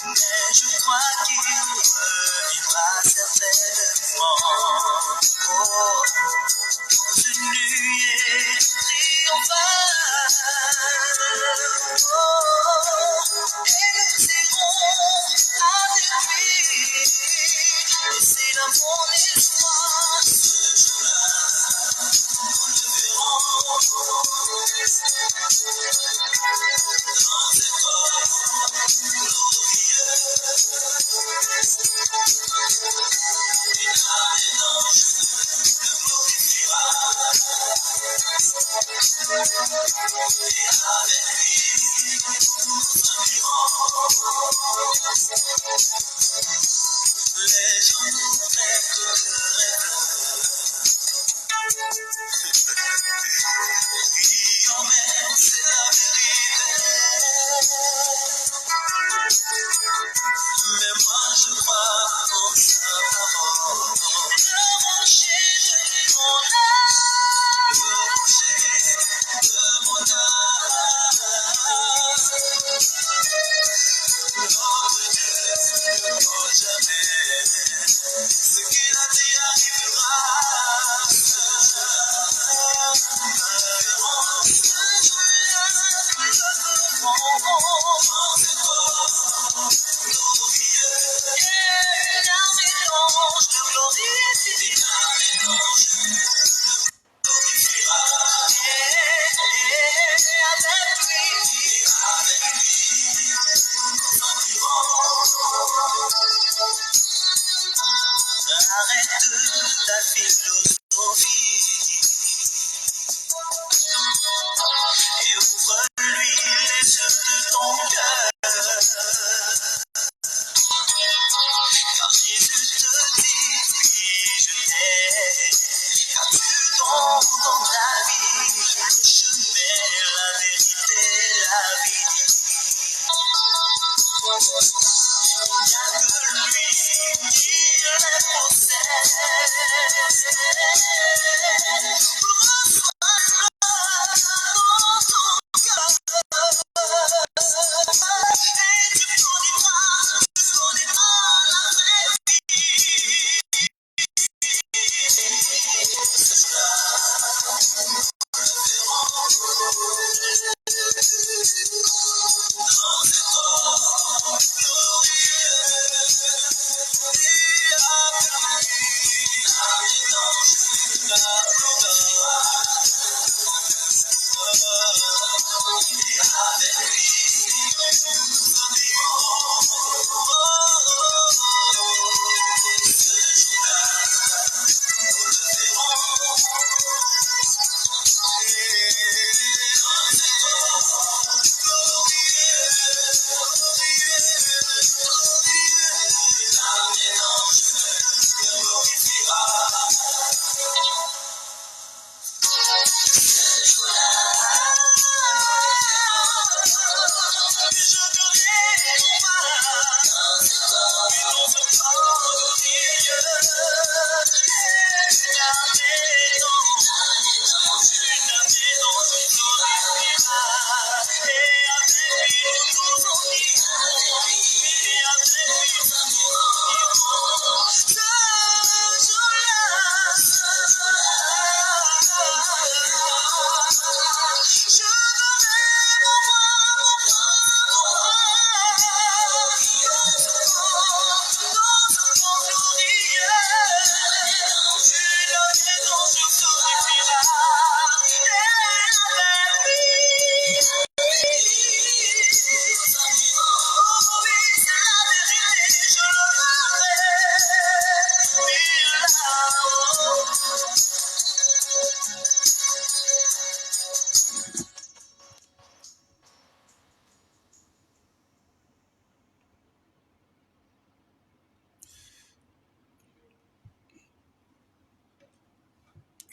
Mais je crois qu'il reviendra certainement. Oh, dans une nuée triomphale. Oh, et nous irons avec lui. Et c'est là mon espoir. Ce jour-là, nous le verrons. Dans ses corps glorieux. Et l'âme et l'ange le glorifiera. Et avec lui, nous irons. Les gens nous traitent de rêveurs. Qui emmène, c'est la vérité. Mais moi je crois en sa parole. Le rocher de mon âme. Le rocher de mon âme. Notre Dieu ne ment jamais. Ce qu'il a dit arrivera. Arrête ta philosophie et ouvre-lui les yeux de ton cœur. Car Jésus te dit, oui, je t'aime. Car tu tombes dans ta vie, le chemin, la vérité, la vie. Il n'y a que lui qui les possède.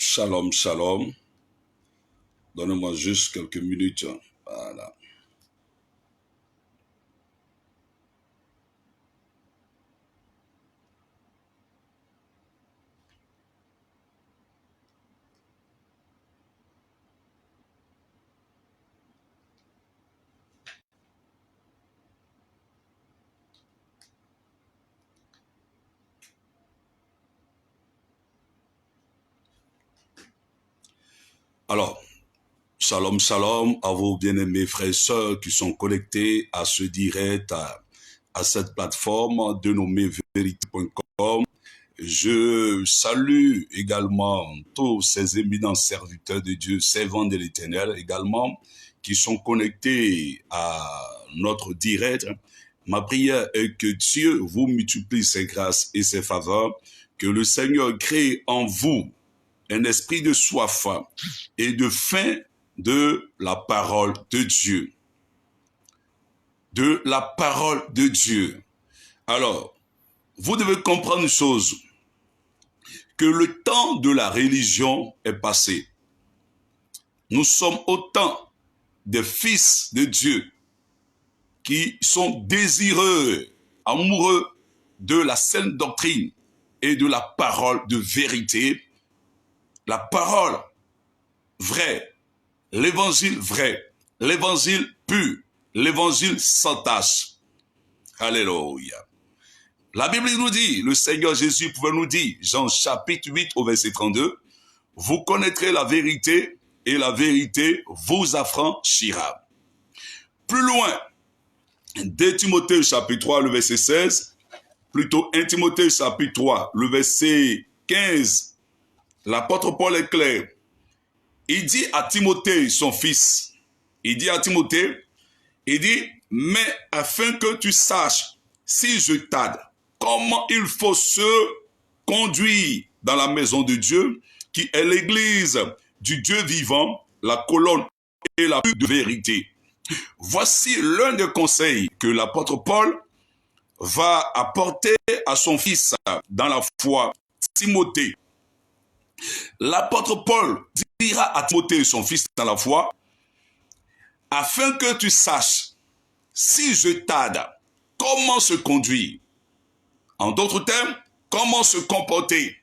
Shalom, shalom. Donnez-moi juste quelques minutes. Voilà. Alors, shalom, shalom à vos bien-aimés frères et sœurs qui sont connectés à ce direct, à cette plateforme dénommée vérité.com. Je salue également tous ces éminents serviteurs de Dieu, servants de l'Éternel également, qui sont connectés à notre direct. Ma prière est que Dieu vous multiplie ses grâces et ses faveurs, que le Seigneur crée en vous un esprit de soif et de faim de la parole de Dieu. De la parole de Dieu. Alors, vous devez comprendre une chose, que le temps de la religion est passé. Nous sommes au temps des fils de Dieu qui sont désireux, amoureux de la saine doctrine et de la parole de vérité, la parole vraie, l'évangile vrai, l'évangile pur, l'évangile sans tache. Alléluia. La Bible nous dit, le Seigneur Jésus pouvait nous dire, Jean chapitre 8 au verset 32, vous connaîtrez la vérité et la vérité vous affranchira. Plus loin, 2 Timothée chapitre 3 le verset 16, plutôt 1 Timothée chapitre 3 le verset 15, l'apôtre Paul est clair. Il dit à Timothée, son fils, il dit, mais afin que tu saches, si je tarde, comment il faut se conduire dans la maison de Dieu, qui est l'église du Dieu vivant, la colonne et la de vérité. Voici l'un des conseils que l'apôtre Paul va apporter à son fils dans la foi, Timothée. L'apôtre Paul dira à Timothée, son fils dans la foi, afin que tu saches, si je tarde, comment se conduire. En d'autres termes, comment se comporter.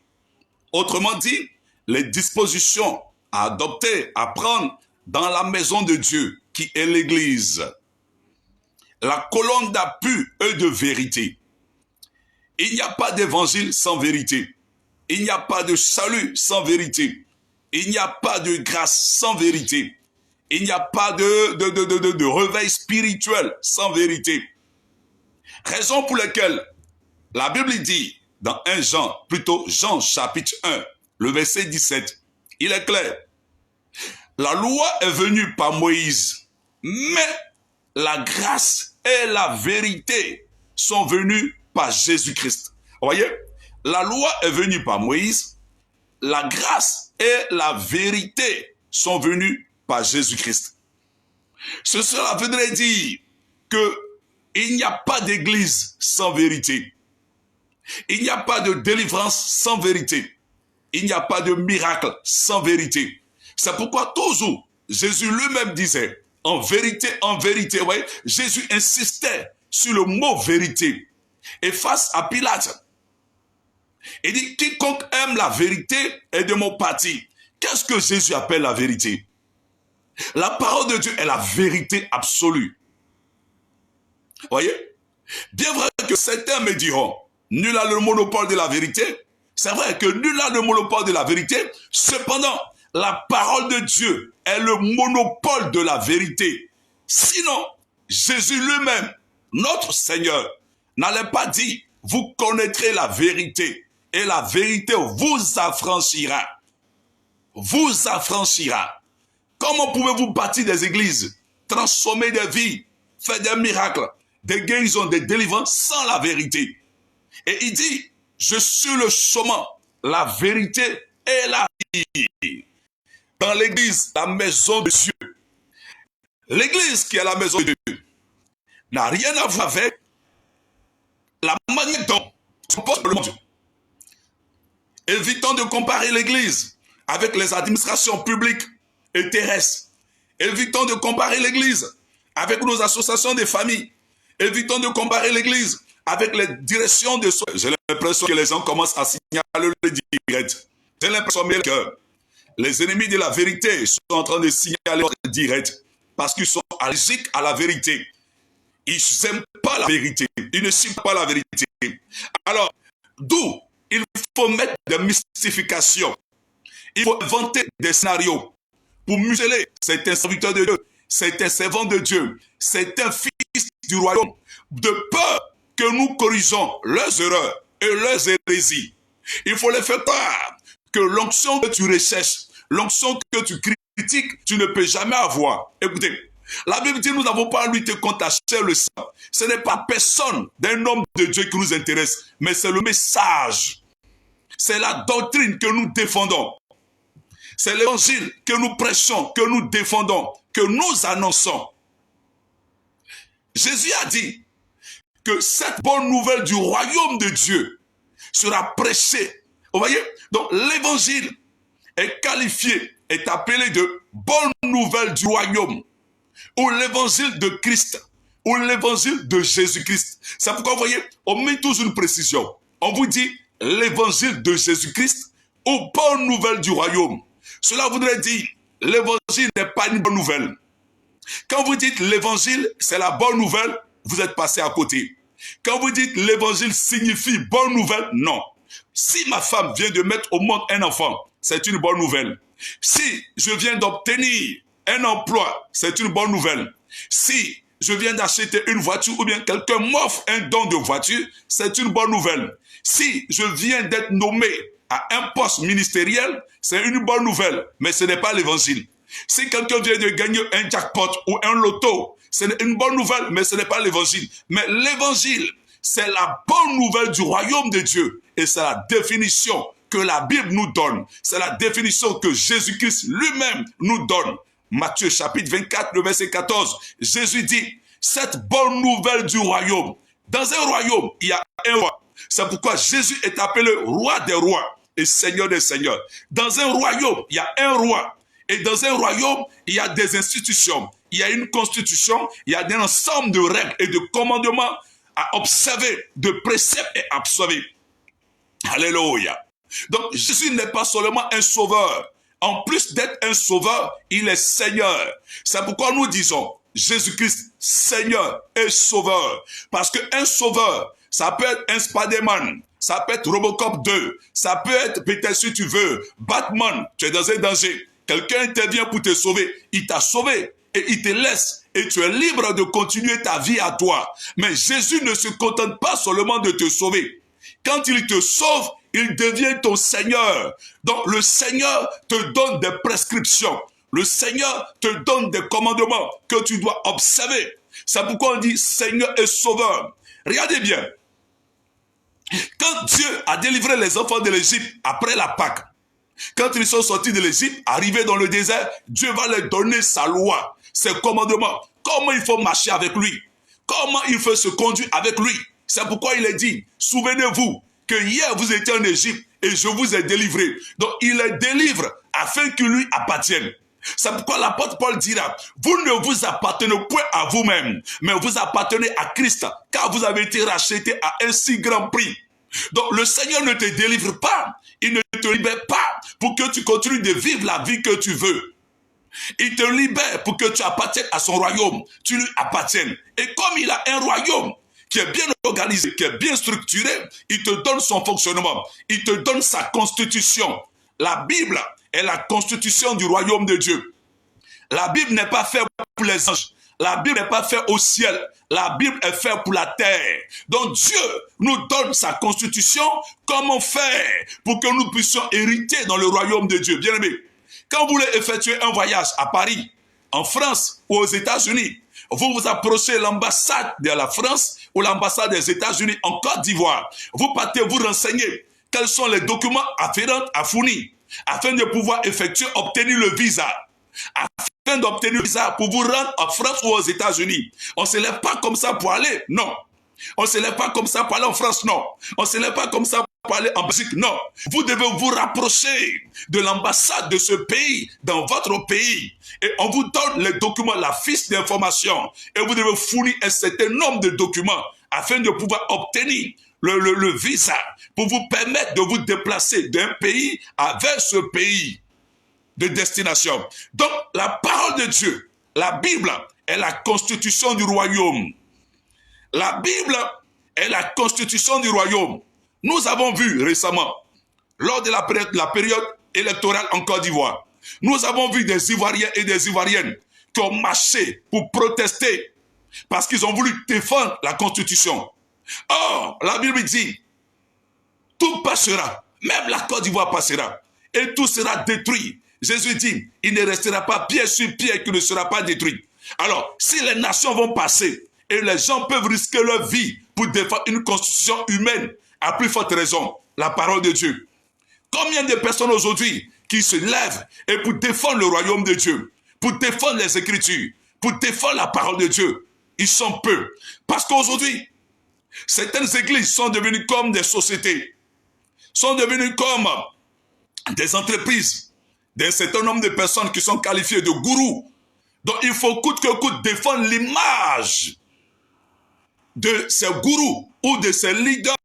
Autrement dit, les dispositions à adopter, à prendre dans la maison de Dieu, qui est l'église. La colonne d'appui et de vérité. Il n'y a pas d'évangile sans vérité. Il n'y a pas de salut sans vérité. Il n'y a pas de grâce sans vérité. Il n'y a pas de réveil spirituel sans vérité. Raison pour laquelle la Bible dit dans Jean chapitre 1, le verset 17, il est clair. La loi est venue par Moïse, mais la grâce et la vérité sont venues par Jésus-Christ. Vous voyez, la loi est venue par Moïse, la grâce et la vérité sont venues par Jésus-Christ. Cela voudrait dire qu'il n'y a pas d'église sans vérité. Il n'y a pas de délivrance sans vérité. Il n'y a pas de miracle sans vérité. C'est pourquoi toujours, Jésus lui-même disait, en vérité, ouais, Jésus insistait sur le mot vérité. Et face à Pilate, il dit, quiconque aime la vérité est de mon parti. Qu'est-ce que Jésus appelle la vérité? La parole de Dieu est la vérité absolue. Voyez? Bien vrai que certains me diront, nul n'a le monopole de la vérité. C'est vrai que nul n'a le monopole de la vérité. Cependant, la parole de Dieu est le monopole de la vérité. Sinon, Jésus lui-même, notre Seigneur, n'allait pas dire, vous connaîtrez la vérité et la vérité vous affranchira. Vous affranchira. Comment pouvez-vous bâtir des églises, transformer des vies, faire des miracles, des guérisons, des délivrances sans la vérité? Et il dit, je suis le chemin, la vérité et la vie. Dans l'église, la maison de Dieu. L'église qui est la maison de Dieu n'a rien à voir avec la manière dont se comporte le monde. Évitons de comparer l'église avec les administrations publiques et terrestres. Évitons de comparer l'église avec nos associations de familles. Évitons de comparer l'église avec les directions de soins. J'ai l'impression que les gens commencent à signaler le direct. J'ai l'impression que les ennemis de la vérité sont en train de signaler le direct parce qu'ils sont allergiques à la vérité. Ils n'aiment pas la vérité. Ils ne suivent pas la vérité. Alors, d'où il faut mettre des mystifications. Il faut inventer des scénarios pour museler. C'est un serviteur de Dieu, c'est un servant de Dieu, c'est un fils du royaume, de peur que nous corrigeons leurs erreurs et leurs hérésies. Il faut les faire part que l'onction que tu recherches, l'onction que tu critiques, tu ne peux jamais avoir. Écoutez, la Bible dit, nous n'avons pas à lutter contre la chair le sang. Ce n'est pas personne d'un homme de Dieu qui nous intéresse, mais c'est le message. C'est la doctrine que nous défendons. C'est l'évangile que nous prêchons, que nous défendons, que nous annonçons. Jésus a dit que cette bonne nouvelle du royaume de Dieu sera prêchée. Vous voyez? Donc l'évangile est qualifié, est appelé de bonne nouvelle du royaume, ou l'évangile de Christ, ou l'évangile de Jésus-Christ. C'est pourquoi, vous voyez, on met toujours une précision. On vous dit l'évangile de Jésus-Christ, ou bonne nouvelle du royaume. Cela voudrait dire, l'évangile n'est pas une bonne nouvelle. Quand vous dites l'évangile, c'est la bonne nouvelle, vous êtes passé à côté. Quand vous dites l'évangile signifie bonne nouvelle, non. Si ma femme vient de mettre au monde un enfant, c'est une bonne nouvelle. Si je viens d'obtenir un emploi, c'est une bonne nouvelle. Si je viens d'acheter une voiture ou bien quelqu'un m'offre un don de voiture, c'est une bonne nouvelle. Si je viens d'être nommé à un poste ministériel, c'est une bonne nouvelle, mais ce n'est pas l'évangile. Si quelqu'un vient de gagner un jackpot ou un loto, c'est une bonne nouvelle, mais ce n'est pas l'évangile. Mais l'évangile, c'est la bonne nouvelle du royaume de Dieu. Et c'est la définition que la Bible nous donne. C'est la définition que Jésus-Christ lui-même nous donne. Matthieu chapitre 24, le verset 14. Jésus dit, cette bonne nouvelle du royaume. Dans un royaume, il y a un roi. C'est pourquoi Jésus est appelé roi des rois et seigneur des seigneurs. Dans un royaume, il y a un roi. Et dans un royaume, il y a des institutions. Il y a une constitution. Il y a un ensemble de règles et de commandements à observer, de préceptes et à observer. Alléluia. Donc, Jésus n'est pas seulement un sauveur. En plus d'être un sauveur, il est Seigneur. C'est pourquoi nous disons Jésus-Christ, Seigneur et Sauveur. Parce qu'un sauveur, ça peut être un Spider-Man, ça peut être Robocop 2, ça peut être, peut-être si tu veux, Batman, tu es dans un danger. Quelqu'un intervient pour te sauver. Il t'a sauvé et il te laisse. Et tu es libre de continuer ta vie à toi. Mais Jésus ne se contente pas seulement de te sauver. Quand il te sauve, il devient ton Seigneur. Donc le Seigneur te donne des prescriptions. Le Seigneur te donne des commandements que tu dois observer. C'est pourquoi on dit Seigneur et Sauveur. Regardez bien. Quand Dieu a délivré les enfants de l'Égypte après la Pâque, quand ils sont sortis de l'Égypte, arrivés dans le désert, Dieu va leur donner sa loi, ses commandements, comment il faut marcher avec lui, comment il faut se conduire avec lui. C'est pourquoi il est dit, souvenez-vous que hier vous étiez en Égypte et je vous ai délivré. Donc il les délivre afin qu'ils lui appartiennent. C'est pourquoi l'apôtre Paul dira, vous ne vous appartenez point à vous-même, mais vous appartenez à Christ, car vous avez été rachetés à un si grand prix. Donc le Seigneur ne te délivre pas, il ne te libère pas pour que tu continues de vivre la vie que tu veux. Il te libère pour que tu appartiennes à son royaume, tu lui appartiennes. Et comme il a un royaume qui est bien organisé, qui est bien structuré, il te donne son fonctionnement, il te donne sa constitution. La Bible est la constitution du royaume de Dieu. La Bible n'est pas faite pour les anges. La Bible n'est pas faite au ciel. La Bible est faite pour la terre. Donc Dieu nous donne sa constitution. Comment faire pour que nous puissions hériter dans le royaume de Dieu? Bien aimé, quand vous voulez effectuer un voyage à Paris, en France ou aux États-Unis, vous vous approchez l'ambassade de la France ou l'ambassade des États-Unis en Côte d'Ivoire. Vous partez vous renseigner quels sont les documents afférents à fournir afin de pouvoir obtenir le visa. Afin d'obtenir le visa pour vous rendre en France ou aux États-Unis. On ne se lève pas comme ça pour aller, non. On ne se lève pas comme ça pour aller en France, non. On ne se lève pas comme ça pour aller en Belgique, non. Vous devez vous rapprocher de l'ambassade de ce pays dans votre pays. Et on vous donne les documents, la fiche d'information. Et vous devez fournir un certain nombre de documents afin de pouvoir obtenir le visa pour vous permettre de vous déplacer d'un pays vers ce pays de destination. Donc, la parole de Dieu, la Bible, est la constitution du royaume. La Bible est la constitution du royaume. Nous avons vu récemment, lors de la période électorale en Côte d'Ivoire, Nous avons vu des Ivoiriens et des Ivoiriennes qui ont marché pour protester parce qu'ils ont voulu défendre la Constitution. Or, la Bible dit, tout passera, même la Côte d'Ivoire passera, et tout sera détruit. Jésus dit, il ne restera pas pierre sur pierre qui ne sera pas détruit. Alors, si les nations vont passer et les gens peuvent risquer leur vie pour défendre une constitution humaine, à plus forte raison, la parole de Dieu. Combien de personnes aujourd'hui qui se lèvent et pour défendre le royaume de Dieu, pour défendre les Écritures, pour défendre la parole de Dieu, ils sont peu. Parce qu'aujourd'hui, certaines églises sont devenues comme des sociétés, sont devenues comme des entreprises, d'un certain nombre de personnes qui sont qualifiées de gourous. Donc il faut coûte que coûte défendre l'image de ces gourous ou de ces leaders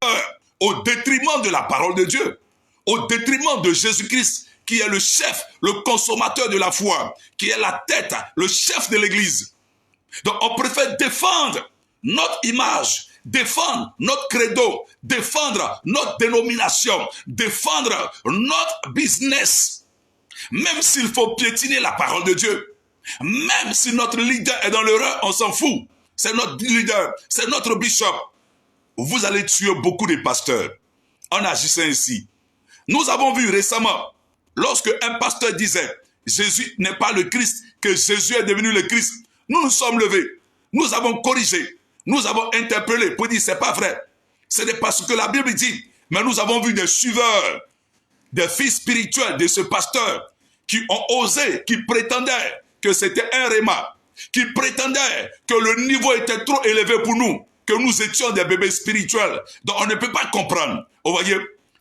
au détriment de la parole de Dieu, au détriment de Jésus-Christ, qui est le chef, le consommateur de la foi, qui est la tête, le chef de l'église. Donc on préfère défendre notre image, défendre notre credo, défendre notre dénomination, défendre notre business, même s'il faut piétiner la parole de Dieu, même si notre leader est dans l'erreur, on s'en fout. C'est notre leader, c'est notre bishop. Vous allez tuer beaucoup de pasteurs en agissant ainsi. Nous avons vu récemment, lorsque un pasteur disait « Jésus n'est pas le Christ, que Jésus est devenu le Christ », nous nous sommes levés, nous avons corrigé, nous avons interpellé pour dire « c'est pas vrai ». Ce n'est pas ce que la Bible dit, mais nous avons vu des suiveurs, des fils spirituels de ce pasteur qui ont osé, qui prétendaient que c'était un réma, qui prétendaient que le niveau était trop élevé pour nous, que nous étions des bébés spirituels. Donc on ne peut pas comprendre. Vous voyez,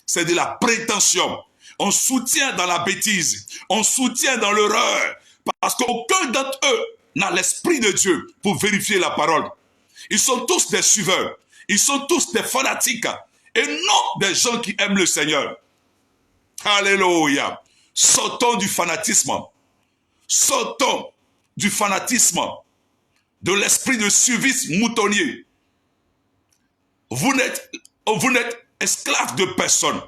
c'est de la prétention. On soutient dans la bêtise, on soutient dans l'erreur, parce qu'aucun d'entre eux n'a l'esprit de Dieu pour vérifier la parole. Ils sont tous des suiveurs, ils sont tous des fanatiques, et non des gens qui aiment le Seigneur. Alléluia. Sortons du fanatisme. Sortons du fanatisme, de l'esprit de suivisme moutonnier. Vous n'êtes esclave de personne.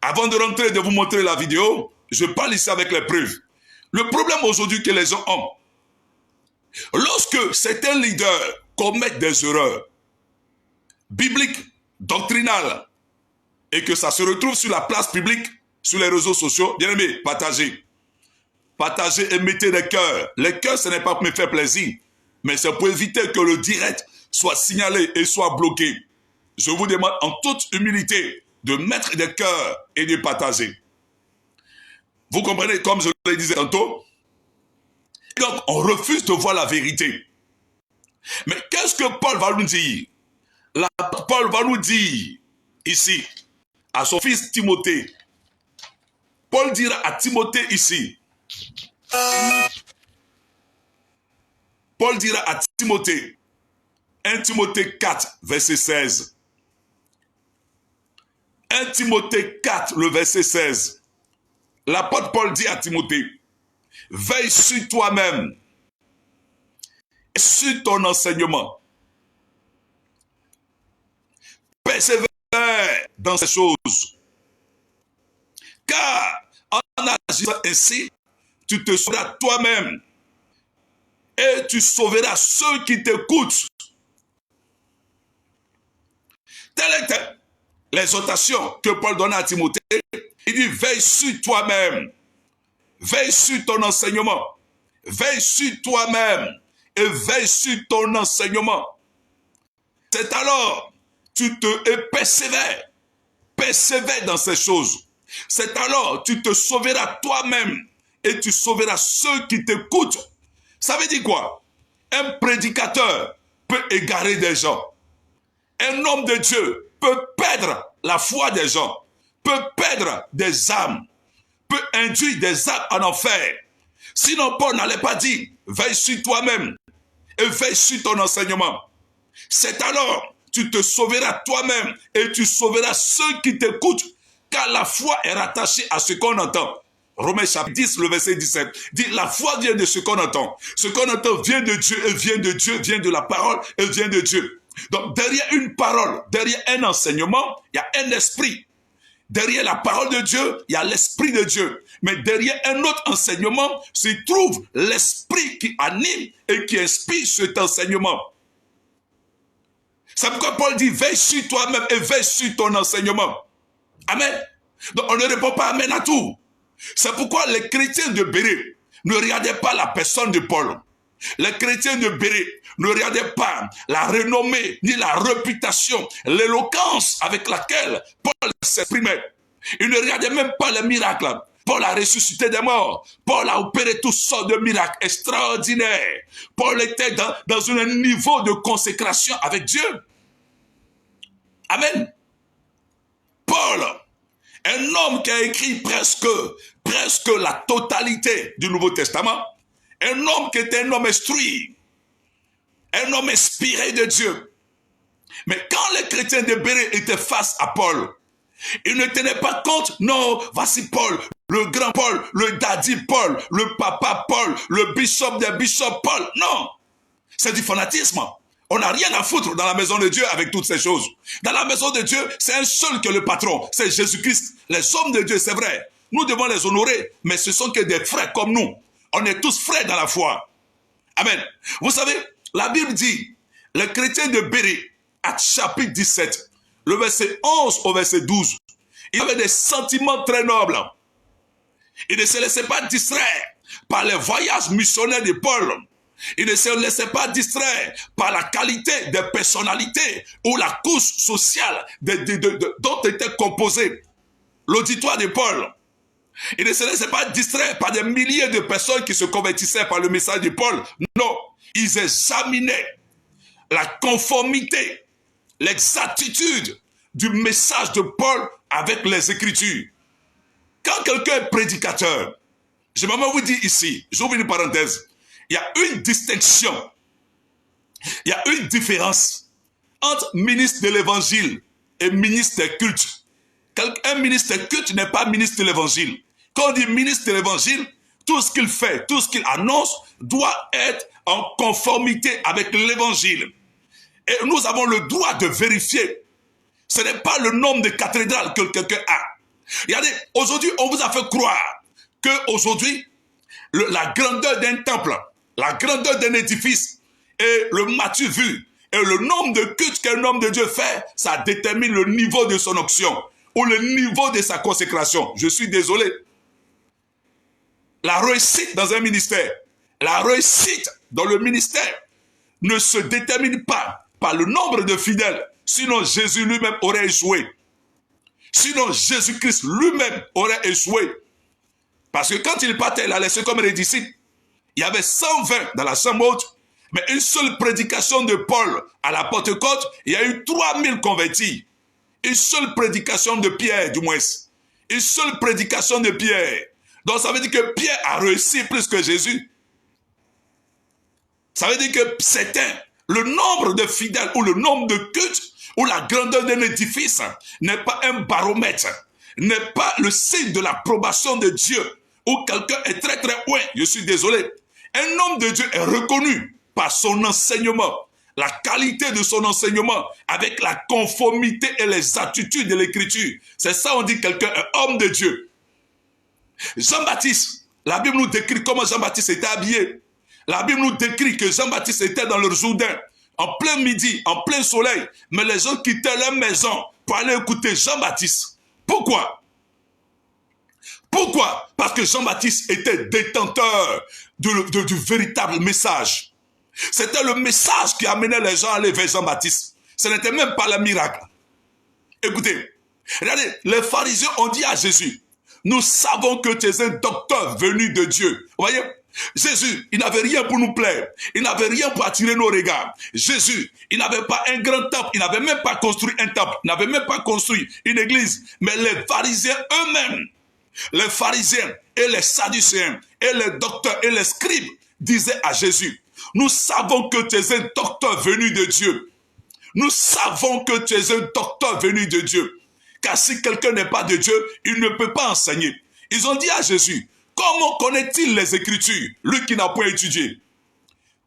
Avant de rentrer et de vous montrer la vidéo, je parle ici avec les preuves. Le problème aujourd'hui que les gens ont, lorsque certains leaders commettent des erreurs bibliques, doctrinales, et que ça se retrouve sur la place publique, sur les réseaux sociaux, bien aimé, partagez. Partagez et mettez des cœurs. Les cœurs, ce n'est pas pour me faire plaisir, mais c'est pour éviter que le direct soit signalé et soit bloqué. Je vous demande en toute humilité de mettre des cœurs et de partager. Vous comprenez, comme je le disais tantôt? Donc, on refuse de voir la vérité. Mais qu'est-ce que Paul va nous dire? Paul va nous dire ici, à son fils Timothée. Paul dira à Timothée ici, Paul dira à Timothée, 1 Timothée 4, verset 16. 1 Timothée 4, le verset 16. L'apôtre Paul dit à Timothée, veille sur toi-même et sur ton enseignement. Persévère dans ces choses. Car en agissant ainsi, tu te sauveras toi-même et tu sauveras ceux qui t'écoutent. Telle est l'exhortation que Paul donne à Timothée. Il dit, veille sur toi-même, veille sur ton enseignement, veille sur toi-même et veille sur ton enseignement. C'est alors, tu te persévère dans ces choses. C'est alors, tu te sauveras toi-même et tu sauveras ceux qui t'écoutent. Ça veut dire quoi? Un prédicateur peut égarer des gens. Un homme de Dieu peut perdre la foi des gens, peut perdre des âmes, peut induire des âmes en enfer. Sinon, Paul n'allait pas dire, veille sur toi-même et veille sur ton enseignement. C'est alors, tu te sauveras toi-même et tu sauveras ceux qui t'écoutent, car la foi est rattachée à ce qu'on entend. Romains chapitre 10, le verset 17, dit la foi vient de ce qu'on entend. Ce qu'on entend vient de Dieu, et vient de Dieu, vient de la parole, et vient de Dieu. Donc derrière une parole, derrière un enseignement, il y a un esprit. Derrière la parole de Dieu, il y a l'Esprit de Dieu. Mais derrière un autre enseignement, se trouve l'Esprit qui anime et qui inspire cet enseignement. C'est pourquoi Paul dit, veille sur toi-même et veille sur ton enseignement. Amen. Donc on ne répond pas amen à tout. C'est pourquoi les chrétiens de Bérée ne regardaient pas la personne de Paul. Les chrétiens de Bérée ne regardaient pas la renommée, ni la réputation, l'éloquence avec laquelle Paul s'exprimait. Ils ne regardaient même pas les miracles. Paul a ressuscité des morts. Paul a opéré toutes sortes de miracles extraordinaires. Paul était dans un niveau de consécration avec Dieu. Amen. Paul, un homme qui a écrit presque la totalité du Nouveau Testament, un homme qui était un homme instruit, un homme inspiré de Dieu. Mais quand les chrétiens de Bérée étaient face à Paul, ils ne tenaient pas compte, non, voici Paul, le grand Paul, le daddy Paul, le papa Paul, le bishop des bishops Paul. Non, c'est du fanatisme. On n'a rien à foutre dans la maison de Dieu avec toutes ces choses. Dans la maison de Dieu, c'est un seul que le patron, c'est Jésus-Christ. Les hommes de Dieu, c'est vrai, nous devons les honorer, mais ce sont que des frères comme nous. On est tous frères dans la foi. Amen. Vous savez, la Bible dit, les chrétiens de Bérée, Actes chapitre 17, le verset 11 au verset 12, il y avait des sentiments très nobles. Il ne se laissait pas distraire par les voyages missionnaires de Paul. Il ne se laissait pas distraire par la qualité des personnalités ou la couche sociale dont était composé l'auditoire de Paul. Il ne se laissait pas distraire par des milliers de personnes qui se convertissaient par le message de Paul. Non, ils examinaient la conformité, l'exactitude du message de Paul avec les Écritures. Quand quelqu'un est prédicateur, je vais même vous dire ici, j'ouvre une parenthèse, il y a une distinction, il y a une différence entre ministre de l'évangile et ministre des cultes. Un ministre des cultes n'est pas ministre de l'évangile. Quand on dit ministre de l'évangile, tout ce qu'il fait, tout ce qu'il annonce doit être en conformité avec l'évangile. Et nous avons le droit de vérifier. Ce n'est pas le nombre de cathédrales que quelqu'un a. Regardez, aujourd'hui, on vous a fait croire qu'aujourd'hui, la grandeur d'un temple, la grandeur d'un édifice et le matu vu et le nombre de cultes qu'un homme de Dieu fait, ça détermine le niveau de son onction ou le niveau de sa consécration. Je suis désolé. La réussite dans un ministère, la réussite dans le ministère ne se détermine pas par le nombre de fidèles. Sinon, Jésus lui-même aurait échoué. Sinon, Jésus-Christ lui-même aurait échoué. Parce que quand il partait, il a laissé comme les disciples. Il y avait 120 dans la chambre haute, mais une seule prédication de Paul à la Pentecôte, il y a eu 3000 convertis. Une seule prédication de Pierre, du moins. Une seule prédication de Pierre. Donc ça veut dire que Pierre a réussi plus que Jésus. Ça veut dire que certains, le nombre de fidèles ou le nombre de cultes ou la grandeur d'un édifice n'est pas un baromètre, n'est pas le signe de l'approbation de Dieu, où quelqu'un est très très loin. Je suis désolé. Un homme de Dieu est reconnu par son enseignement, la qualité de son enseignement, avec la conformité et les attitudes de l'écriture. C'est ça on dit quelqu'un est homme de Dieu. Jean-Baptiste, la Bible nous décrit comment Jean-Baptiste était habillé. La Bible nous décrit que Jean-Baptiste était dans le Jourdain, en plein midi, en plein soleil, mais les gens quittaient leur maison pour aller écouter Jean-Baptiste. Pourquoi? Pourquoi? Parce que Jean-Baptiste était détenteur du véritable message. C'était le message qui amenait les gens à aller vers Jean-Baptiste. Ce n'était même pas le miracle. Écoutez, regardez, les pharisiens ont dit à Jésus, nous savons que tu es un docteur venu de Dieu. Vous voyez? Jésus, il n'avait rien pour nous plaire. Il n'avait rien pour attirer nos regards. Jésus, il n'avait pas un grand temple. Il n'avait même pas construit un temple. Il n'avait même pas construit une église. Mais les pharisiens eux-mêmes, les pharisiens et les sadducéens et les docteurs et les scribes disaient à Jésus, nous savons que tu es un docteur venu de Dieu. Nous savons que tu es un docteur venu de Dieu. Car si quelqu'un n'est pas de Dieu, il ne peut pas enseigner. Ils ont dit à Jésus, comment connaît-il les Écritures, lui qui n'a point étudié?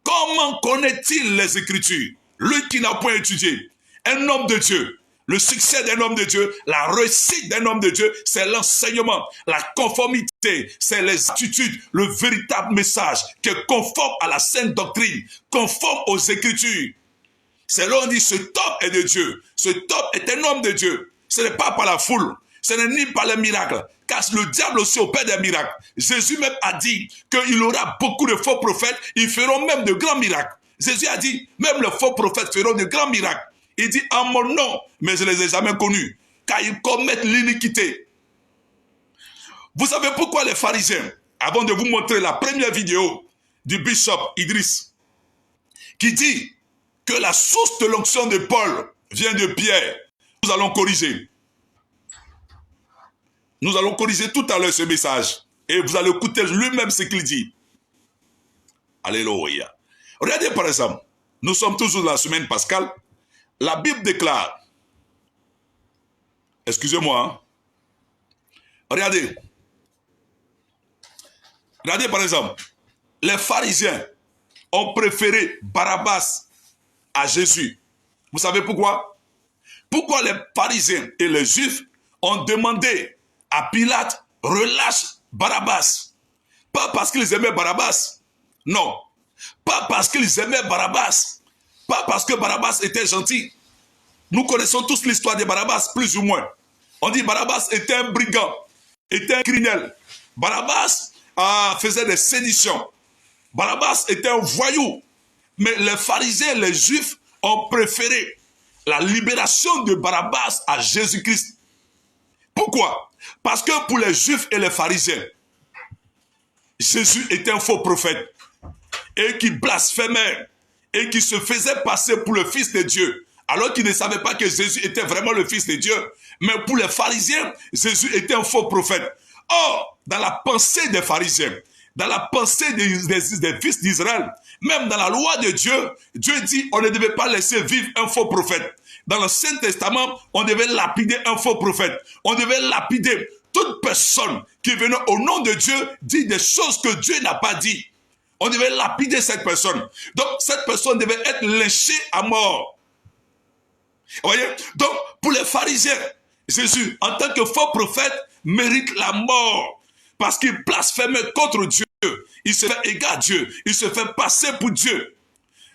Comment connaît-il les Écritures, lui qui n'a point étudié? Un homme de Dieu, Le succès d'un homme de Dieu, la réussite d'un homme de Dieu, c'est l'enseignement. La conformité, c'est les attitudes, le véritable message qui est conforme à la sainte doctrine, conforme aux Écritures. C'est là où on dit ce homme est de Dieu. Ce homme est un homme de Dieu. Ce n'est pas par la foule. Ce n'est ni par les miracles. Car le diable aussi opère des miracles. Jésus même a dit qu'il aura beaucoup de faux prophètes. Ils feront même de grands miracles. Jésus a dit, même les faux prophètes feront de grands miracles. Il dit, en mon nom, mais je ne les ai jamais connus. Car ils commettent l'iniquité. Vous savez pourquoi les pharisiens, avant de vous montrer la première vidéo du bishop Idriss, qui dit que la source de l'onction de Paul vient de Pierre, nous allons corriger. Nous allons corriger tout à l'heure ce message. Et vous allez écouter lui-même ce qu'il dit. Alléluia. Regardez par exemple, nous sommes toujours dans la semaine pascale. La Bible déclare, excusez-moi, hein. Regardez par exemple, les pharisiens ont préféré Barabbas à Jésus. Vous savez pourquoi? Pourquoi les pharisiens et les juifs ont demandé à Pilate, relâche Barabbas? Pas parce qu'ils aimaient Barabbas, non. Pas parce qu'ils aimaient Barabbas, pas parce que Barabbas était gentil. Nous connaissons tous l'histoire de Barabbas, plus ou moins. On dit Barabbas était un brigand, était un criminel. Barabbas faisait des séditions. Barabbas était un voyou. Mais les pharisiens, les juifs ont préféré la libération de Barabbas à Jésus-Christ. Pourquoi? Parce que pour les juifs et les pharisiens, Jésus était un faux prophète et qui blasphémait et qui se faisait passer pour le Fils de Dieu, alors qu'il ne savait pas que Jésus était vraiment le Fils de Dieu. Mais pour les pharisiens, Jésus était un faux prophète. Or, dans la pensée des pharisiens, dans la pensée des fils d'Israël, même dans la loi de Dieu, Dieu dit on ne devait pas laisser vivre un faux prophète. Dans l'Ancien Testament, on devait lapider un faux prophète. On devait lapider toute personne qui venait au nom de Dieu dit des choses que Dieu n'a pas dit. On devait lapider cette personne. Donc, cette personne devait être lynchée à mort. Vous voyez? Donc, pour les pharisiens, Jésus, en tant que faux prophète, mérite la mort. Parce qu'il blasphémait contre Dieu. Il se fait égal à Dieu. Il se fait passer pour Dieu.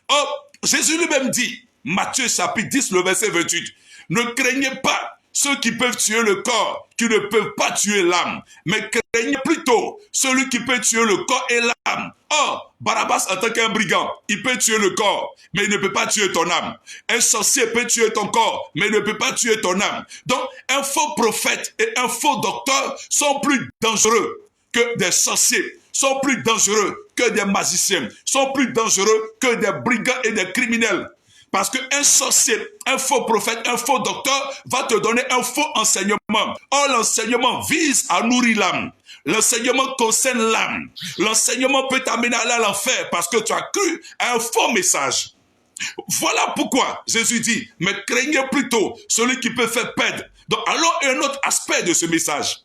Or, Jésus lui-même dit, Matthieu chapitre 10, le verset 28, ne craignez pas ceux qui peuvent tuer le corps, qui ne peuvent pas tuer l'âme, mais craignez plutôt celui qui peut tuer le corps et l'âme. Or, Barabbas en tant qu'un brigand, il peut tuer le corps, mais il ne peut pas tuer ton âme. Un sorcier peut tuer ton corps, mais il ne peut pas tuer ton âme. Donc, un faux prophète et un faux docteur sont plus dangereux que des sorciers, sont plus dangereux que des magiciens, sont plus dangereux que des brigands et des criminels. Parce qu'un sorcier, un faux prophète, un faux docteur va te donner un faux enseignement. Or, l'enseignement vise à nourrir l'âme. L'enseignement concerne l'âme. L'enseignement peut t'amener à l'enfer parce que tu as cru à un faux message. Voilà pourquoi Jésus dit, mais craignez plutôt celui qui peut faire perdre. Donc, allons à un autre aspect de ce message.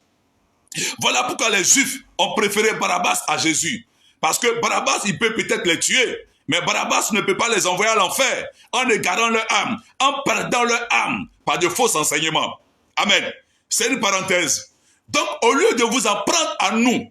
Voilà pourquoi les Juifs ont préféré Barabbas à Jésus. Parce que Barabbas, il peut peut-être les tuer. Mais Barabbas ne peut pas les envoyer à l'enfer en égarant leur âme, en perdant leur âme par de faux enseignements. Amen. C'est une parenthèse. Donc, au lieu de vous apprendre à nous,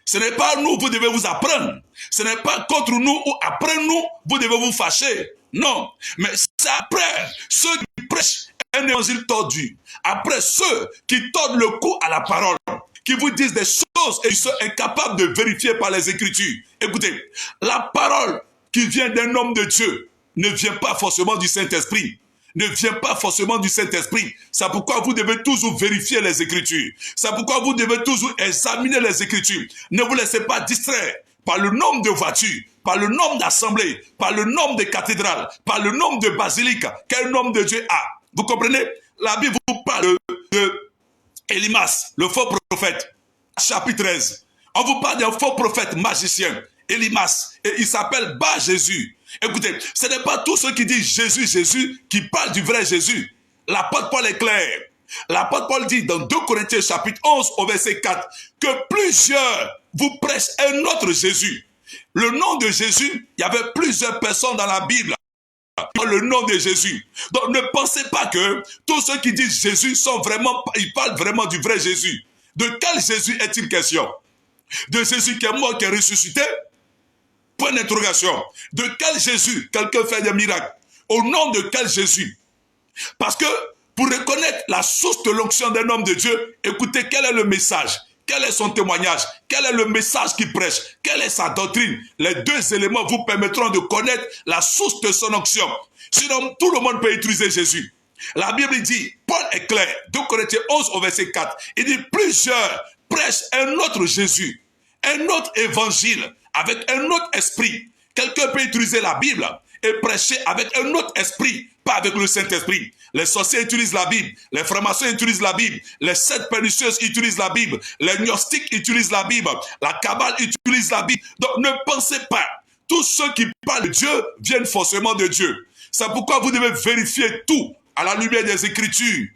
ce n'est pas à nous que vous devez vous apprendre. Ce n'est pas contre nous ou après nous, vous devez vous fâcher. Non. Mais c'est après ceux qui prêchent un évangile tordu. Après ceux qui tordent le cou à la parole. Qui vous disent des choses et ils sont incapables de vérifier par les Écritures. Écoutez, la parole qui vient d'un homme de Dieu ne vient pas forcément du Saint-Esprit. Ne vient pas forcément du Saint-Esprit. C'est pourquoi vous devez toujours vérifier les Écritures. C'est pourquoi vous devez toujours examiner les Écritures. Ne vous laissez pas distraire par le nombre de voitures, par le nombre d'assemblées, par le nombre de cathédrales, par le nombre de basiliques qu'un homme de Dieu a. Vous comprenez? La Bible vous parle de Elimas, le faux prophète, chapitre 13. On vous parle d'un faux prophète magicien, Elimas, et il s'appelle Bar-Jésus. Écoutez, ce n'est pas tous ceux qui disent Jésus, Jésus, qui parlent du vrai Jésus. L'apôtre Paul est clair. L'apôtre Paul dit dans 2 Corinthiens chapitre 11 au verset 4 que plusieurs vous prêchent un autre Jésus. Le nom de Jésus, il y avait plusieurs personnes dans la Bible. Dans le nom de Jésus. Donc ne pensez pas que tous ceux qui disent Jésus sont vraiment, ils parlent vraiment du vrai Jésus. De quel Jésus est-il question? De Jésus qui est mort, qui est ressuscité? Point d'interrogation. De quel Jésus quelqu'un fait des miracles? Au nom de quel Jésus? Parce que pour reconnaître la source de l'onction d'un homme de Dieu, écoutez, quel est le message? Quel est son témoignage? Quel est le message qu'il prêche? Quelle est sa doctrine? Les deux éléments vous permettront de connaître la source de son onction. Sinon, tout le monde peut utiliser Jésus. La Bible dit, Paul est clair, 2 Corinthiens 11 au verset 4, il dit, plusieurs prêchent un autre Jésus, un autre évangile, avec un autre esprit. Quelqu'un peut utiliser la Bible et prêcher avec un autre esprit, pas avec le Saint-Esprit. Les sorciers utilisent la Bible, les francs-maçons utilisent la Bible, les sectes pernicieuses utilisent la Bible, les gnostiques utilisent la Bible, la Kabbale utilise la Bible. Donc ne pensez pas, tous ceux qui parlent de Dieu viennent forcément de Dieu. C'est pourquoi vous devez vérifier tout à la lumière des Écritures.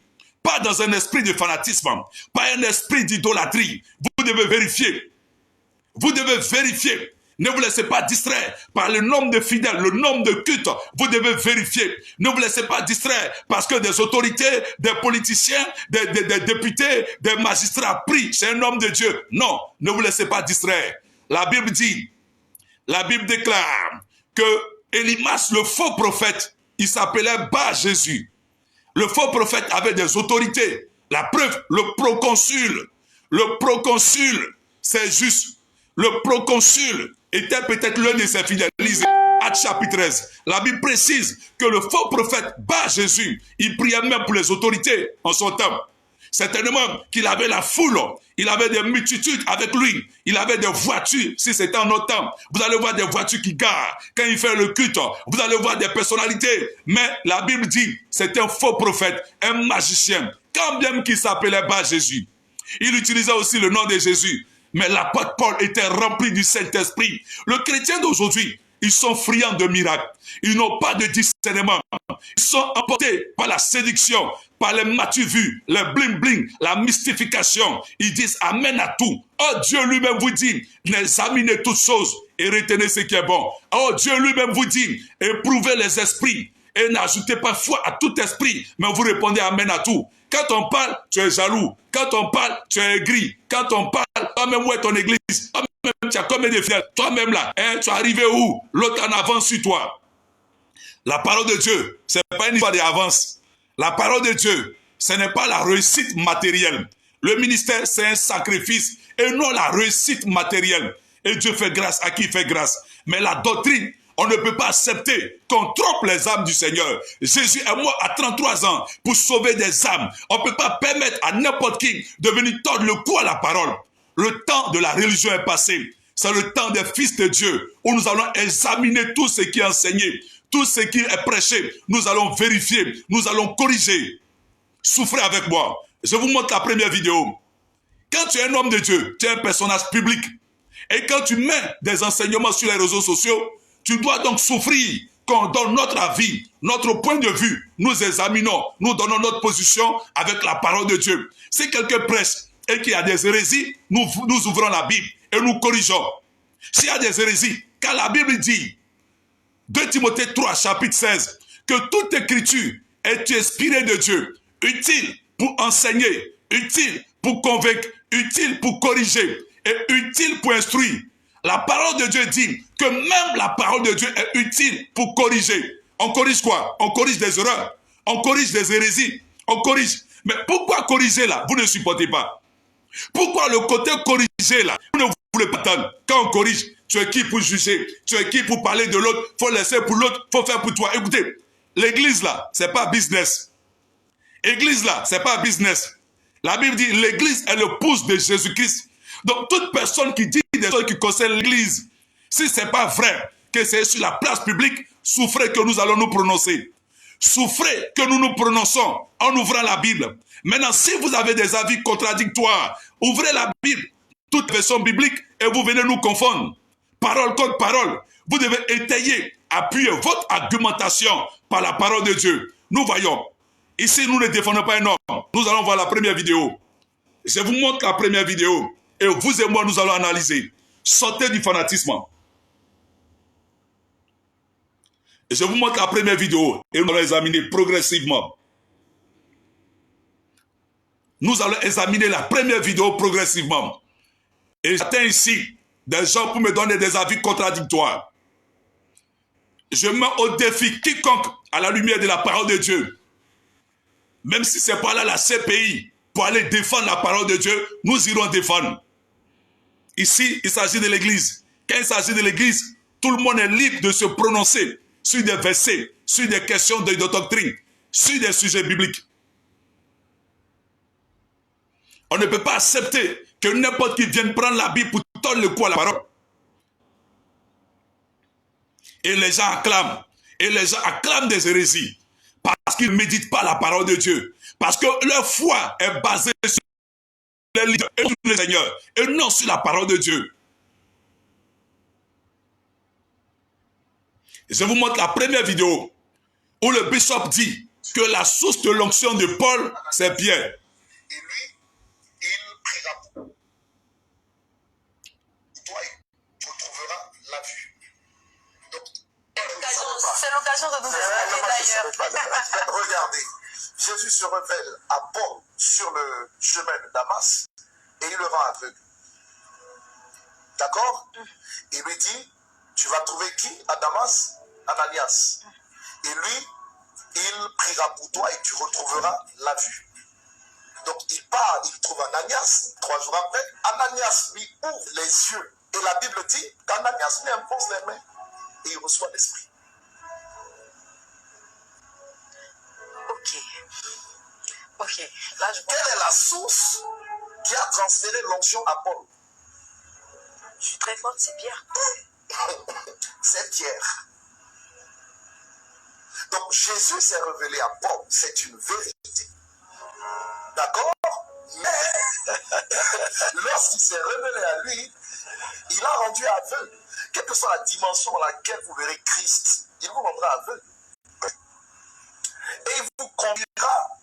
Pas dans un esprit de fanatisme, pas un esprit d'idolâtrie. Vous devez vérifier. Vous devez vérifier. Ne vous laissez pas distraire par le nombre de fidèles, le nombre de cultes. Vous devez vérifier. Ne vous laissez pas distraire parce que des autorités, des politiciens, des députés, des magistrats prient. C'est un homme de Dieu. Non, ne vous laissez pas distraire. La Bible dit, la Bible déclare que Élimas, le faux prophète, il s'appelait Bar-Jésus. Le faux prophète avait des autorités. La preuve, le proconsul, c'est juste. Le proconsul était peut-être l'un de ses fidèles. Lisez Actes chapitre 13. La Bible précise que le faux prophète Bar-Jésus, il priait même pour les autorités en son temps. Certainement qu'il avait la foule, il avait des multitudes avec lui, il avait des voitures, si c'était en notre temps. Vous allez voir des voitures qui garent. Quand il fait le culte, vous allez voir des personnalités. Mais la Bible dit, c'est un faux prophète, un magicien. Quand bien qu'il s'appelait Bar-Jésus, il utilisait aussi le nom de Jésus. Mais l'apôtre Paul était rempli du Saint-Esprit. Le chrétien d'aujourd'hui, ils sont friands de miracles. Ils n'ont pas de discernement. Ils sont emportés par la séduction, par les matu-vues, les bling-bling, la mystification. Ils disent amen à tout. Oh, Dieu lui-même vous dit, examinez toutes choses et retenez ce qui est bon. Oh, Dieu lui-même vous dit, éprouvez les esprits et n'ajoutez pas foi à tout esprit, mais vous répondez amen à tout. Quand on parle, tu es jaloux. Quand on parle, tu es aigri. Quand on parle, toi-même, où est ton église? Toi-même, tu as combien de fidèles? Toi-même, là, hein, tu es arrivé où? L'autre en avance sur toi. La parole de Dieu, ce n'est pas une histoire d'avance. La parole de Dieu, ce n'est pas la réussite matérielle. Le ministère, c'est un sacrifice et non la réussite matérielle. Et Dieu fait grâce à qui il fait grâce. Mais la doctrine, on ne peut pas accepter qu'on trompe les âmes du Seigneur. Jésus est mort à 33 ans pour sauver des âmes. On ne peut pas permettre à n'importe qui de venir tordre le cou à la parole. Le temps de la religion est passé. C'est le temps des fils de Dieu où nous allons examiner tout ce qui est enseigné, tout ce qui est prêché. Nous allons vérifier, nous allons corriger. Souffrez avec moi. Je vous montre la première vidéo. Quand tu es un homme de Dieu, tu es un personnage public. Et quand tu mets des enseignements sur les réseaux sociaux, tu dois donc souffrir qu'on donne notre avis, notre point de vue. Nous examinons, nous donnons notre position avec la parole de Dieu. Si quelqu'un prêche et qu'il y a des hérésies, nous ouvrons la Bible et nous corrigeons. S'il y a des hérésies, car la Bible dit, 2 Timothée 3, chapitre 16, que toute écriture est inspirée de Dieu, utile pour enseigner, utile pour convaincre, utile pour corriger et utile pour instruire. La parole de Dieu dit que même la parole de Dieu est utile pour corriger. On corrige quoi? On corrige des erreurs. On corrige des hérésies. On corrige. Mais pourquoi corriger là? Vous ne supportez pas. Pourquoi le côté corriger là? Vous ne voulez pas attendre. Quand on corrige, tu es qui pour juger? Tu es qui pour parler de l'autre? Il faut laisser pour l'autre, il faut faire pour toi. Écoutez, l'église là, c'est pas business. L'église là, c'est pas business. La Bible dit l'église est le pouce de Jésus-Christ. Donc toute personne qui dit des choses qui concernent l'église, si ce n'est pas vrai que c'est sur la place publique, souffrez que nous allons nous prononcer. Souffrez que nous nous prononçons en ouvrant la Bible. Maintenant, si vous avez des avis contradictoires, ouvrez la Bible, toute version biblique, et vous venez nous confondre. Parole contre parole. Vous devez étayer, appuyer votre argumentation par la parole de Dieu. Nous voyons. Ici, nous ne défendons pas un homme. Nous allons voir la première vidéo. Je vous montre la première vidéo. Et vous et moi, nous allons analyser. Sortez du fanatisme. Et je vous montre la première vidéo et nous allons examiner progressivement. Nous allons examiner la première vidéo progressivement. Et j'attends ici des gens pour me donner des avis contradictoires. Je mets au défi quiconque à la lumière de la parole de Dieu. Même si ce n'est pas là la CPI pour aller défendre la parole de Dieu, nous irons défendre. Ici, il s'agit de l'Église. Quand il s'agit de l'Église, tout le monde est libre de se prononcer sur des versets, sur des questions de doctrine, sur des sujets bibliques. On ne peut pas accepter que n'importe qui vienne prendre la Bible pour tordre le cou à la parole. Et les gens acclament. Et les gens acclament des hérésies. Parce qu'ils ne méditent pas la parole de Dieu. Parce que leur foi est basée sur les leaders et sur le Seigneur. Et non sur la parole de Dieu. Je vous montre la première vidéo où le bishop dit que la source de l'onction de Paul, c'est Pierre. Et lui, il priera pour toi et tu retrouveras la vue. Donc, c'est l'occasion de nous expliquer d'ailleurs. Regardez, Jésus se révèle à Paul sur le chemin de Damas et il le rend aveugle. D'accord? Il lui dit, tu vas trouver qui à Damas? Ananias. Et lui, il priera pour toi et tu retrouveras la vue. Donc il part, il trouve Ananias. 3 jours après, Ananias lui ouvre les yeux. Et la Bible dit qu'Ananias lui impose les mains et il reçoit l'esprit. Ok. Là, je Quelle est la source qui a transféré l'onction à Paul? Je suis très forte, c'est Pierre. C'est Pierre. Donc Jésus s'est révélé à Paul, c'est une vérité. D'accord? Mais lorsqu'il s'est révélé à lui, il a rendu aveugle. Quelle que soit la dimension dans laquelle vous verrez Christ, il vous rendra aveugle. Et il vous conduira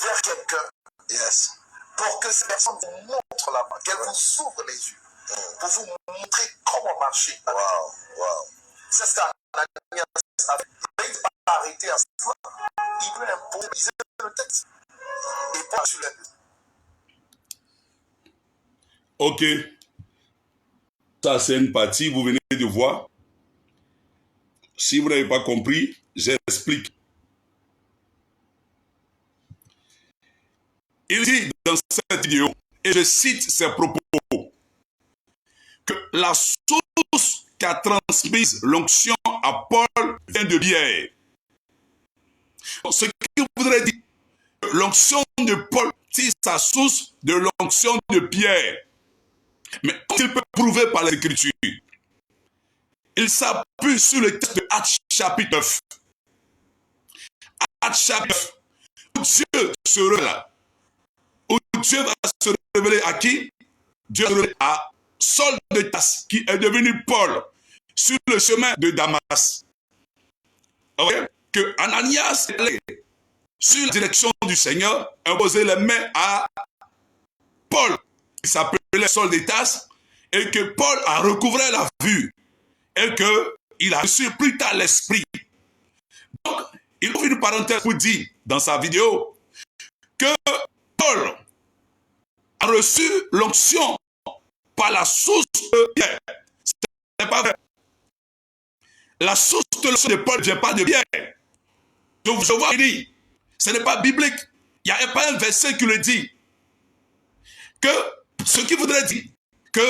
vers quelqu'un. Yes. Pour que cette personne vous montre la main, qu'elle vous ouvre les yeux, pour vous montrer comment marcher. Wow. C'est ce qu'Ananias a fait. Mais il ne va pas arrêter à cela. Il veut imposer le texte. Et pas sur les deux. Ok. Ça, c'est une partie, vous venez de voir. Si vous n'avez pas compris, j'explique. Il dit dans cette vidéo, et je cite ses propos, que la source qui a transmise l'onction à Paul vient de Pierre. Ce qui voudrait dire que l'onction de Paul tire sa source de l'onction de Pierre. Mais comment il peut prouver par l'écriture? Il s'appuie sur le texte de Actes chapitre 9. Actes chapitre 9, où Dieu se révèle. Où Dieu va se révéler à qui? Dieu se révèle à Saul de Tarse, qui est devenu Paul, sur le chemin de Damas. Okay? Que Ananias est allé sur la direction du Seigneur, imposer les mains à Paul, qui s'appelait Saul de Tarse, et que Paul a recouvré la vue, et qu'il a reçu plus tard l'esprit. Donc, il ouvre une parenthèse pour dire dans sa vidéo que Paul a reçu l'onction par la source de Pierre. Ce n'est pas vrai. La source de l'onction de Paul ne vient pas de Pierre. Je vois, il dit, ce n'est pas biblique. Il n'y a pas un verset qui le dit. Que ce qui voudrait dire que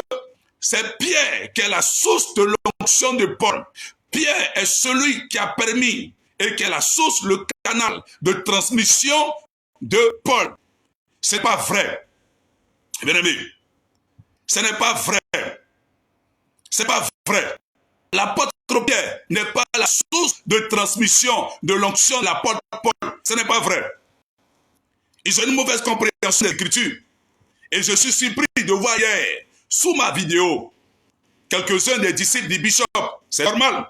c'est Pierre qui est la source de l'onction de Paul. Pierre est celui qui a permis et qui est la source, le canal de transmission de Paul. Ce n'est pas vrai. Bien aimé, ce n'est pas vrai. Ce n'est pas vrai. L'apôtre Pierre n'est pas la source de transmission de l'onction de l'apôtre Paul. Ce n'est pas vrai. Ils ont une mauvaise compréhension de l'écriture. Et je suis surpris de voir hier, sous ma vidéo, quelques-uns des disciples du bishop, c'est normal,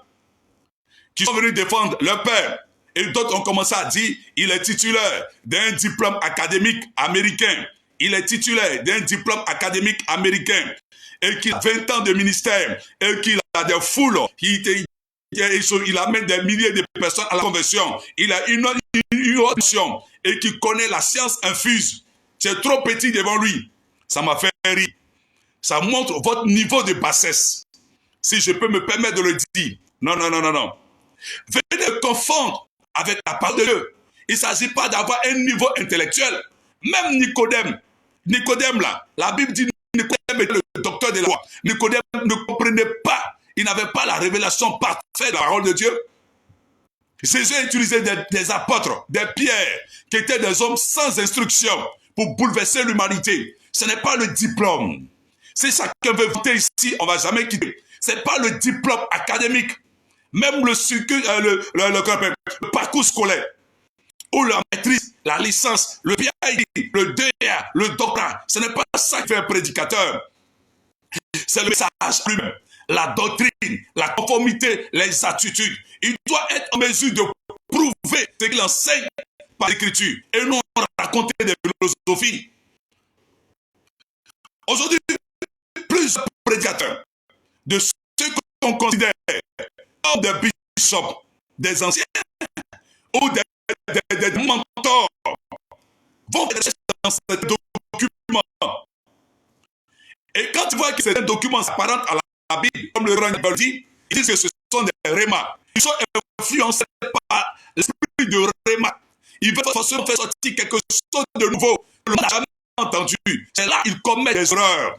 qui sont venus défendre leur père. Et d'autres ont commencé à dire, il est titulaire d'un diplôme académique américain. Il est titulaire d'un diplôme académique américain. Et qu'il a 20 ans de ministère. Et qu'il a des foules qui il amène des milliers de personnes à la conversion. Il a une autre mission et qui connaît la science infuse. C'est trop petit devant lui. Ça m'a fait rire. Ça montre votre niveau de bassesse. Si je peux me permettre de le dire. Non, non, non, non, non. Venez confondre avec la parole de Dieu. Il ne s'agit pas d'avoir un niveau intellectuel. Même Nicodème là, la Bible dit Nicodème était le docteur de la loi. Nicodème ne comprenait pas. Il n'avait pas la révélation parfaite de la parole de Dieu. Jésus a utilisé des apôtres, des pierres, qui étaient des hommes sans instruction pour bouleverser l'humanité. Ce n'est pas le diplôme. Si chacun veut voter ici, on ne va jamais quitter. Ce n'est pas le diplôme académique. Même le parcours scolaire, ou la maîtrise, la licence, le PhD, le DEA, le doctorat, ce n'est pas ça qui fait un prédicateur. C'est le message lui-même, la doctrine, la conformité, les attitudes. Il doit être en mesure de prouver ce qu'il enseigne par l'écriture et non raconter des philosophies. Aujourd'hui, plusieurs prédicateurs de ceux qu'on considère comme des bishops, des anciens ou des mentors vont faire dans ce document. Et quand tu vois que ces documents s'apparentent à la Bible, comme le Rang dit, ils disent que ce sont des rémas. Ils sont influencés par l'esprit de réma. Ils veulent forcément faire sortir quelque chose de nouveau que l'on n'a jamais entendu. C'est là qu'ils commettent des erreurs.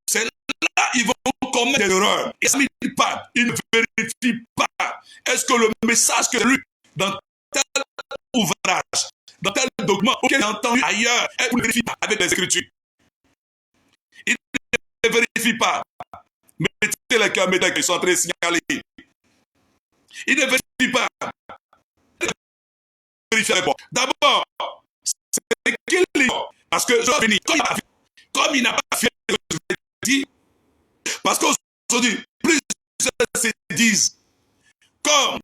C'est là ils vont commettre des erreurs. Ils ne vérifient pas. Est-ce que le message que lu dans tel ouvrage, dans tel document, auquel il a entendu ailleurs, il ne vérifie pas avec les Écritures. Il ne vérifie pas. Mettez les cœurs, mettez les cœurs, ils sont en train de signaler. Il ne vérifie pas. D'abord, c'est qu'il est. Parce que je finis. Comme il n'a pas fait ce que je l'ai dit, parce qu'aujourd'hui, plusieurs se disent, comme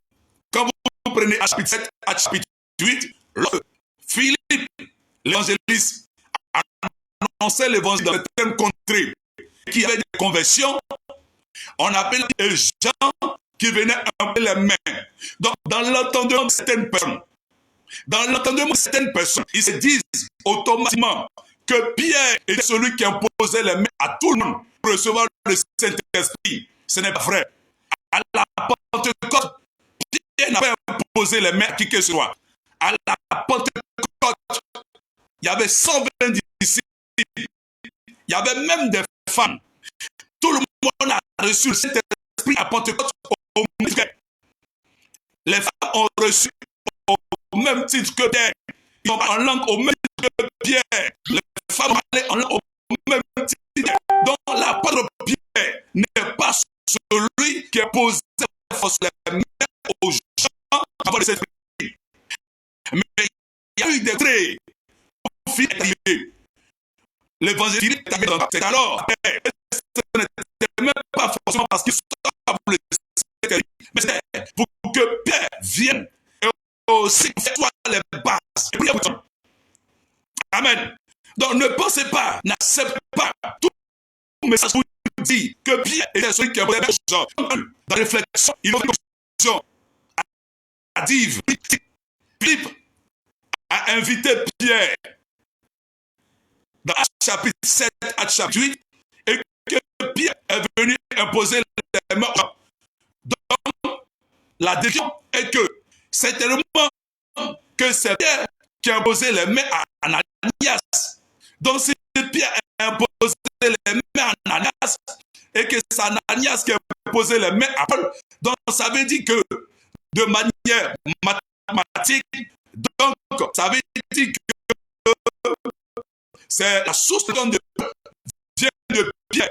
quand vous prenez Actes chapitre 7, Actes chapitre 8, lorsque Philippe, l'évangéliste, annonçait l'évangile dans certaines contrées, qui avait des conversions, on appelle les gens qui venaient un peu les mains. Donc, dans l'entendement de certaines personnes, ils se disent automatiquement que Pierre était celui qui imposait les mains à tout le monde pour recevoir le Saint-Esprit. Ce n'est pas vrai. À la Pentecôte, Pierre n'a pas imposé les mains à qui que ce soit. À la Pentecôte, il y avait 120 disciples. Il y avait même des femmes. Tout le monde a reçu le Saint-Esprit à Pentecôte au même titre. Les femmes ont reçu au même titre que Pierre. Ils ont parlé en langue au même titre que Pierre. Les femmes ont parlé en langue au même titre. Donc l'apôtre Pierre n'est pas celui qui imposait les mains aux gens avant le Saint-Esprit. Mais il y a eu des traits pour finir. L'évangile est arrivé dans c'est alors, ce n'était même pas forcément parce qu'ils sont pour le Saint-Esprit, mais c'était pour que Pierre vienne et aussi soit les bases. Amen. Donc ne pensez pas, n'acceptez pas tout message vous dit que Pierre était celui qui a posé les gens. Dans la réflexion, il y a une conclusion à dire. Philippe a invité Pierre dans Actes chapitre 7, Actes chapitre 8, et que Pierre est venu imposer les mains. Donc, la décision est que c'est tellement que c'est Pierre qui a imposé les mains à Ananias. Donc, si Pierre a imposé les mains à Ananias, et que c'est Ananias qui a imposé les mains à Paul, donc ça veut dire que de manière mathématique, donc ça veut dire que c'est la source de vient de Pierre.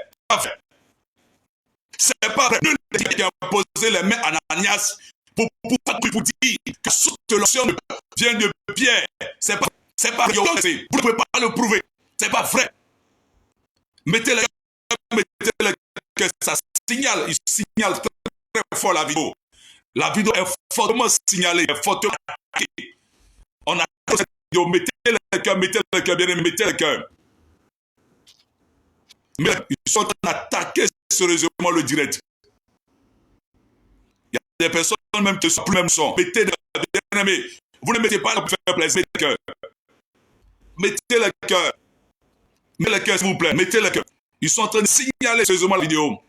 C'est pas vrai. Nul qui a imposé les mains à Ananias pour dire que la source de l'onction vient de Pierre. C'est pas vrai. Vous ne pouvez pas le prouver. C'est pas vrai. Mettez-le que ça signale. Il signale très, très fort la vidéo. La vidéo est fortement signalée, est fortement attaquée. On a cette vidéo. Mettez le cœur, bien aimé, mettez le cœur. Mais ils sont en train d'attaquer sérieusement le direct. des personnes même qui sont plus même son. Mettez bien aimé. Vous ne mettez pas pour faire plaisir le cœur. Mettez le cœur. Mettez le cœur, s'il vous plaît. Mettez le cœur. Ils sont en train de signaler sérieusement la vidéo.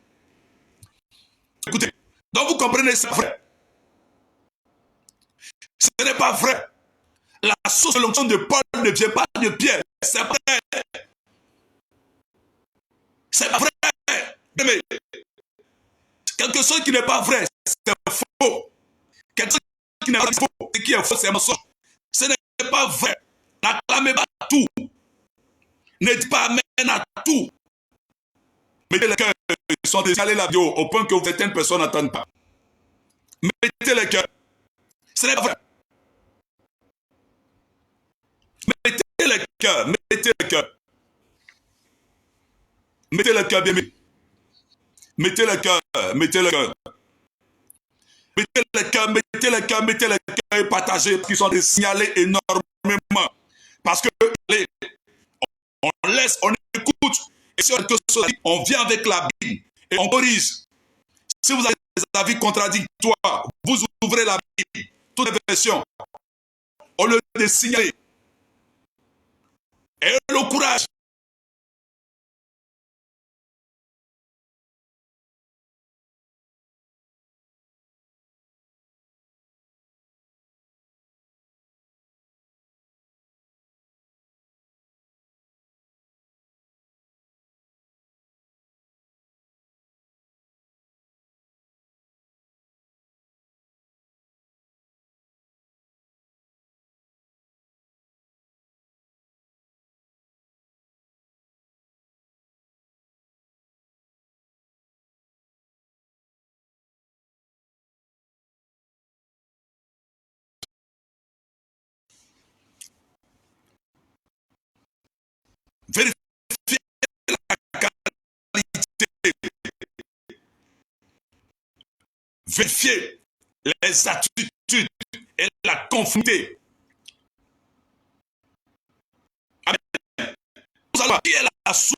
Écoutez. Donc vous comprenez, c'est vrai. Ce n'est pas vrai. La source de l'onction de Paul ne vient pas de Pierre. C'est vrai. C'est pas vrai. Mais quelque chose qui n'est pas vrai, c'est faux. Quelque chose qui n'est pas faux, et qui est faux, c'est un mensonge. Ce n'est pas vrai. N'acclamez pas tout. Ne dites pas amen à tout. Mettez le cœur. Ils sont décalés la vidéo au point que certaines personnes n'entendent pas. Mettez le cœur. Ce n'est pas vrai. Mettez le cœur. Mettez le cœur. Mettez le cœur, bien mis. Mettez le cœur. Mettez le cœur. Mettez le cœur, mettez le cœur, mettez le cœur et partagez, qui sont signalés énormément. Parce que on laisse, on écoute, et si on vient avec la Bible et on corrige. Si vous avez des avis contradictoires, vous ouvrez la Bible, toutes les versions, au lieu de signaler. Et le courage. Vérifiez la qualité. Vérifiez les attitudes et la conformité. Amen. Vous allez voir qui est la source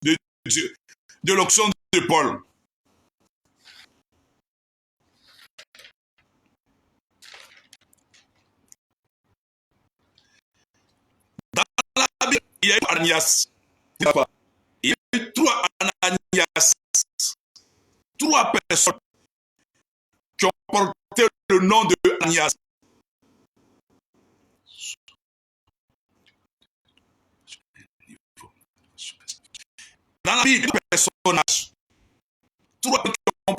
de Dieu, de l'onction de Paul. Dans la Bible, il y a eu Ananias. Il y a eu 3 Ananias. 3 personnes qui ont porté le nom de Ananias. Dans la Bible, personnages. 3 qui ont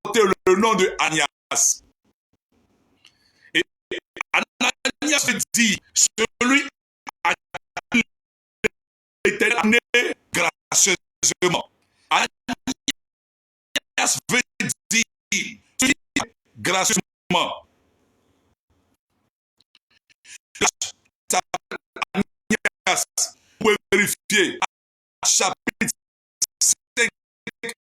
porté le nom de Ananias. Et Ananias dit, celui à qui était amené gracieusement. Ananias veut dire, celui gracieusement. Ananias, vous pouvez vérifier